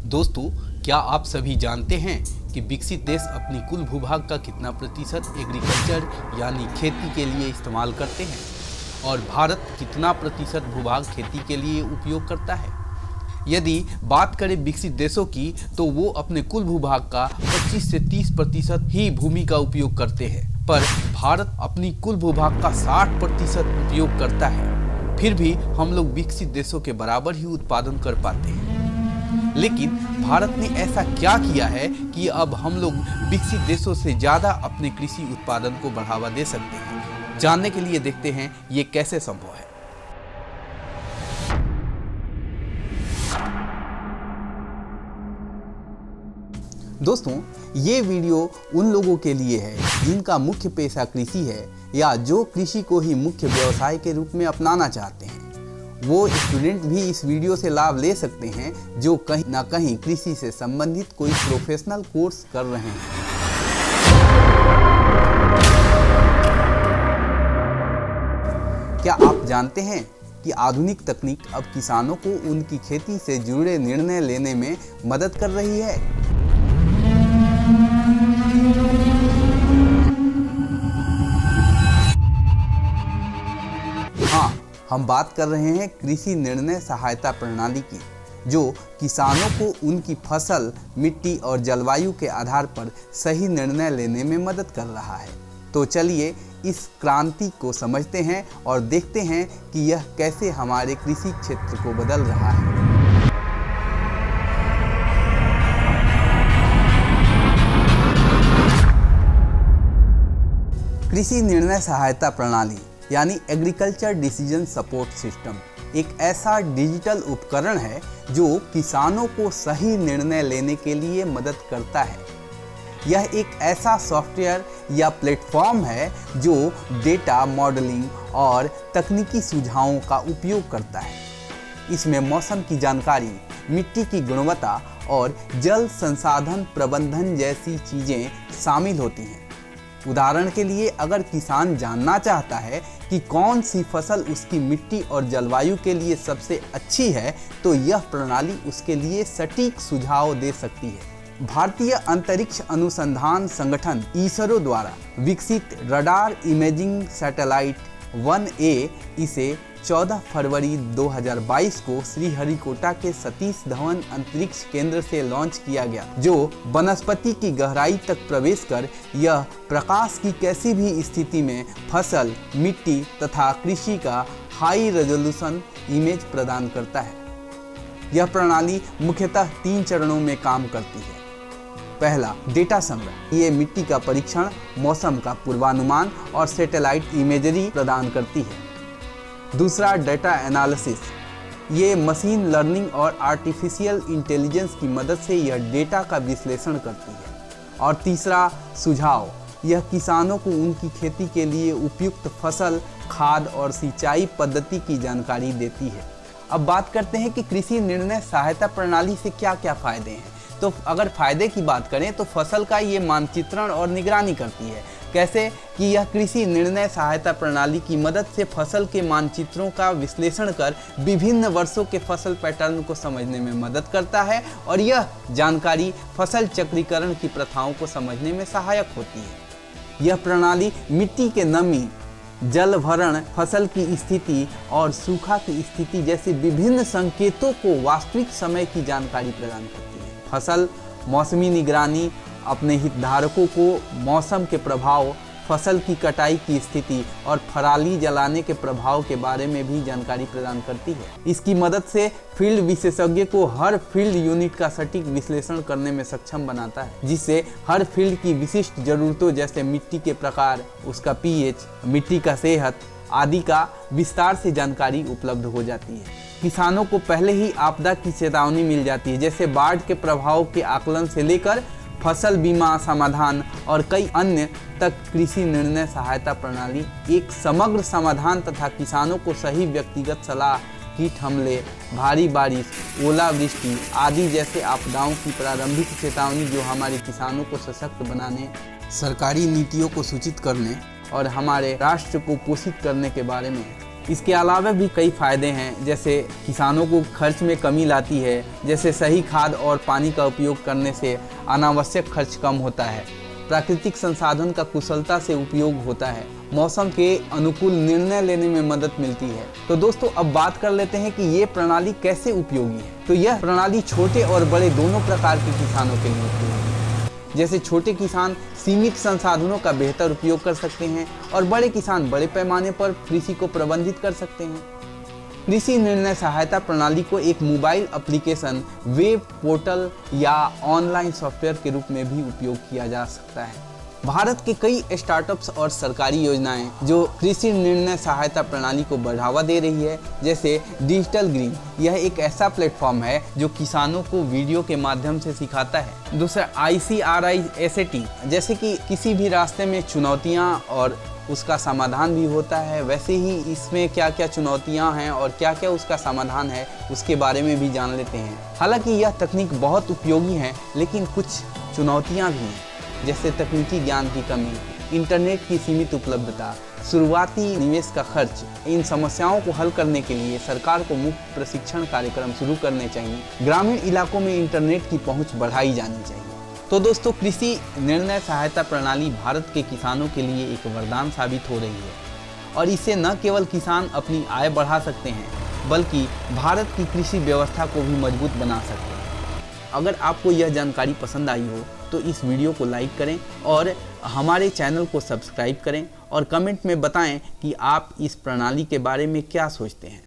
दोस्तों, क्या आप सभी जानते हैं कि विकसित देश अपनी कुल भूभाग का कितना प्रतिशत एग्रीकल्चर यानी खेती के लिए इस्तेमाल करते हैं और भारत कितना प्रतिशत भूभाग खेती के लिए उपयोग करता है? यदि बात करें विकसित देशों की तो वो अपने कुल भूभाग का 25 से 30% ही भूमि का उपयोग करते हैं, पर भारत अपनी कुल भूभाग का 60% उपयोग करता है। फिर भी हम लोग विकसित देशों के बराबर ही उत्पादन कर पाते हैं। लेकिन भारत ने ऐसा क्या किया है कि अब हम लोग विकसित देशों से ज़्यादा अपने कृषि उत्पादन को बढ़ावा दे सकते हैं? जानने के लिए देखते हैं ये कैसे संभव है। दोस्तों, ये वीडियो उन लोगों के लिए है जिनका मुख्य पेशा कृषि है या जो कृषि को ही मुख्य व्यवसाय के रूप में अपनाना चाहते हैं। वो स्टूडेंट भी इस वीडियो से लाभ ले सकते हैं जो कहीं ना कहीं कृषि से संबंधित कोई प्रोफेशनल कोर्स कर रहे हैं। क्या आप जानते हैं कि आधुनिक तकनीक अब किसानों को उनकी खेती से जुड़े निर्णय लेने में मदद कर रही है? हाँ, हम बात कर रहे हैं कृषि निर्णय सहायता प्रणाली की, जो किसानों को उनकी फसल, मिट्टी और जलवायु के आधार पर सही निर्णय लेने में मदद कर रहा है। तो चलिए इस क्रांति को समझते हैं और देखते हैं कि यह कैसे हमारे कृषि क्षेत्र को बदल रहा है। कृषि निर्णय सहायता प्रणाली यानी एग्रीकल्चर डिसीजन सपोर्ट सिस्टम एक ऐसा डिजिटल उपकरण है जो किसानों को सही निर्णय लेने के लिए मदद करता है। यह एक ऐसा सॉफ्टवेयर या प्लेटफॉर्म है जो डेटा मॉडलिंग और तकनीकी सुझावों का उपयोग करता है। इसमें मौसम की जानकारी, मिट्टी की गुणवत्ता और जल संसाधन प्रबंधन जैसी चीज़ें शामिल होती हैं। उदाहरण के लिए, अगर किसान जानना चाहता है कि कौन सी फसल उसकी मिट्टी और जलवायु के लिए सबसे अच्छी है, तो यह प्रणाली उसके लिए सटीक सुझाव दे सकती है। भारतीय अंतरिक्ष अनुसंधान संगठन इसरो द्वारा विकसित रडार इमेजिंग सैटेलाइट 1A इसे 14 फरवरी 2022 को श्रीहरिकोटा के सतीश धवन अंतरिक्ष केंद्र से लॉन्च किया गया, जो वनस्पति की गहराई तक प्रवेश कर यह प्रकाश की किसी भी स्थिति में फसल, मिट्टी तथा कृषि का हाई रेजोल्यूशन इमेज प्रदान करता है। यह प्रणाली मुख्यतः 3 चरणों में काम करती है। पहला, डेटा संग्रह। ये मिट्टी का परीक्षण, मौसम का पूर्वानुमान और सैटेलाइट इमेजरी प्रदान करती है। दूसरा, डेटा एनालिसिस। ये मशीन लर्निंग और आर्टिफिशियल इंटेलिजेंस की मदद से यह डेटा का विश्लेषण करती है। और तीसरा, सुझाव। यह किसानों को उनकी खेती के लिए उपयुक्त फसल, खाद और सिंचाई पद्धति की जानकारी देती है। अब बात करते हैं कि कृषि निर्णय सहायता प्रणाली से क्या क्या फायदे हैं। तो अगर फायदे की बात करें तो फसल का ये मानचित्रण और निगरानी करती है। कैसे कि यह कृषि निर्णय सहायता प्रणाली की मदद से फसल के मानचित्रों का विश्लेषण कर विभिन्न वर्षों के फसल पैटर्न को समझने में मदद करता है और यह जानकारी फसल चक्रीकरण की प्रथाओं को समझने में सहायक होती है। यह प्रणाली मिट्टी के नमी, जल भरण, फसल की स्थिति और सूखा की स्थिति जैसे विभिन्न संकेतों को वास्तविक समय की जानकारी प्रदान करती है। फसल, मौसमी निगरानी, अपने हितधारकों को मौसम के प्रभाव, फसल की कटाई की स्थिति और पराली जलाने के प्रभाव के बारे में भी जानकारी प्रदान करती है। इसकी मदद से फील्ड विशेषज्ञ को हर फील्ड यूनिट का सटीक विश्लेषण करने में सक्षम बनाता है, जिससे हर फील्ड की विशिष्ट जरूरतों जैसे मिट्टी के प्रकार, उसका पीएच, मिट्टी का सेहत आदि का विस्तार से जानकारी उपलब्ध हो जाती है। किसानों को पहले ही आपदा की चेतावनी मिल जाती है, जैसे बाढ़ के प्रभाव के आकलन से लेकर फसल बीमा समाधान और कई अन्य तक। कृषि निर्णय सहायता प्रणाली एक समग्र समाधान तथा किसानों को सही व्यक्तिगत सलाह, कीट हमले, भारी बारिश, ओलावृष्टि आदि जैसे आपदाओं की प्रारंभिक चेतावनी जो हमारे किसानों को सशक्त बनाने, सरकारी नीतियों को सूचित करने और हमारे राष्ट्र को पोषित करने के बारे में इसके अलावा भी कई फ़ायदे हैं, जैसे किसानों को खर्च में कमी लाती है, जैसे सही खाद और पानी का उपयोग करने से अनावश्यक खर्च कम होता है, प्राकृतिक संसाधन का कुशलता से उपयोग होता है, मौसम के अनुकूल निर्णय लेने में मदद मिलती है। तो दोस्तों अब बात कर लेते हैं कि ये प्रणाली कैसे उपयोगी है। तो यह प्रणाली छोटे और बड़े दोनों प्रकार के किसानों के लिए उपयोगी है। जैसे छोटे किसान सीमित संसाधनों का बेहतर उपयोग कर सकते हैं और बड़े किसान बड़े पैमाने पर कृषि को प्रबंधित कर सकते हैं। कृषि निर्णय सहायता प्रणाली को एक मोबाइल एप्लीकेशन, वेब पोर्टल या ऑनलाइन सॉफ्टवेयर के रूप में भी उपयोग किया जा सकता है। भारत के कई स्टार्टअप्स और सरकारी योजनाएं जो कृषि निर्णय सहायता प्रणाली को बढ़ावा दे रही है, जैसे डिजिटल ग्रीन, यह एक ऐसा प्लेटफॉर्म है जो किसानों को वीडियो के माध्यम से सिखाता है। दूसरा ICRISAT, जैसे कि किसी भी रास्ते में चुनौतियां और उसका समाधान भी होता है, वैसे ही इसमें क्या क्या चुनौतियां हैं और क्या क्या उसका समाधान है उसके बारे में भी जान लेते हैं। हालांकि यह तकनीक बहुत उपयोगी है, लेकिन कुछ चुनौतियां भी हैं, जैसे तकनीकी ज्ञान की कमी, इंटरनेट की सीमित उपलब्धता, शुरुआती निवेश का खर्च। इन समस्याओं को हल करने के लिए सरकार को मुफ्त प्रशिक्षण कार्यक्रम शुरू करने चाहिए। ग्रामीण इलाकों में इंटरनेट की पहुंच बढ़ाई जानी चाहिए। तो दोस्तों, कृषि निर्णय सहायता प्रणाली भारत के किसानों के लिए एक वरदान साबित हो रही है और इससे न केवल किसान अपनी आय बढ़ा सकते हैं, बल्कि भारत की कृषि व्यवस्था को भी मजबूत बना सकते हैं। अगर आपको यह जानकारी पसंद आई हो तो इस वीडियो को लाइक करें और हमारे चैनल को सब्सक्राइब करें और कमेंट में बताएं कि आप इस प्रणाली के बारे में क्या सोचते हैं।